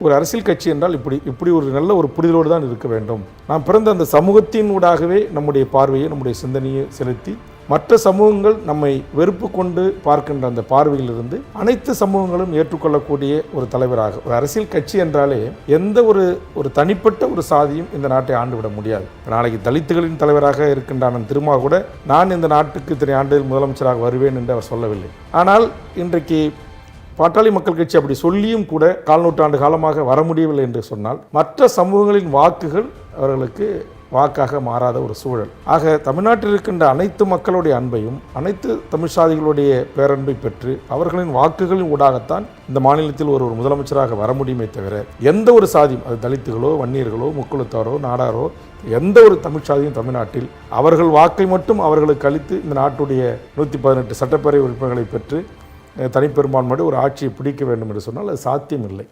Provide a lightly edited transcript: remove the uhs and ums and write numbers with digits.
ஒரு அரசியல் கட்சி என்றால் இப்படி ஒரு நல்ல ஒரு புரிதலோடு தான் இருக்க வேண்டும். நாம் பிறந்த அந்த சமூகத்தின் ஊடாகவே நம்முடைய பார்வையை, நம்முடைய சிந்தனையை செலுத்தி மற்ற சமூகங்கள் நம்மை வெறுப்பு கொண்டு பார்க்கின்ற அந்த பார்வையிலிருந்து அனைத்து சமூகங்களும் ஏற்றுக்கொள்ளக்கூடிய ஒரு தலைவராக, ஒரு அரசியல் கட்சி என்றாலே எந்த ஒரு தனிப்பட்ட ஒரு சாதியும் இந்த நாட்டை ஆண்டுவிட முடியாது. நாளைக்கு தலித்துகளின் தலைவராக இருக்கின்ற அண்ணன் திருமா கூட நான் இந்த நாட்டுக்கு இத்தனை ஆண்டுகள் முதலமைச்சராக வருவேன் என்று அவர் சொல்லவில்லை. ஆனால் இன்றைக்கு பாட்டாளி மக்கள் கட்சி அப்படி சொல்லியும் கூட 4 நூற்றாண்டு காலமாக வர முடியவில்லை என்று சொன்னால் மற்ற சமூகங்களின் வாக்குகள் அவர்களுக்கு வாக்காக மாறாத ஒரு சூழல். ஆக தமிழ்நாட்டில் இருக்கின்ற அனைத்து மக்களுடைய அன்பையும், அனைத்து தமிழ் சாதிகளுடைய பேரன்பை பெற்று அவர்களின் வாக்குகளின் ஊடாகத்தான் இந்த மாநிலத்தில் ஒரு முதலமைச்சராக வர முடியுமே தவிர எந்த ஒரு சாதியும், அது தலித்துகளோ, வன்னியர்களோ, முக்குளத்தாரோ, நாடாரோ, எந்த ஒரு தமிழ் சாதியும் தமிழ்நாட்டில் அவர்கள் வாக்கை மட்டும் அவர்களுக்கு அளித்து இந்த நாட்டுடைய 118 சட்டப்பேரவை உறுப்பினர்களை பெற்று தனிப்பெரும்பான்மையோடு ஒரு ஆட்சியை பிடிக்க வேண்டும் என்று சொன்னால் அது சாத்தியம் இல்லை.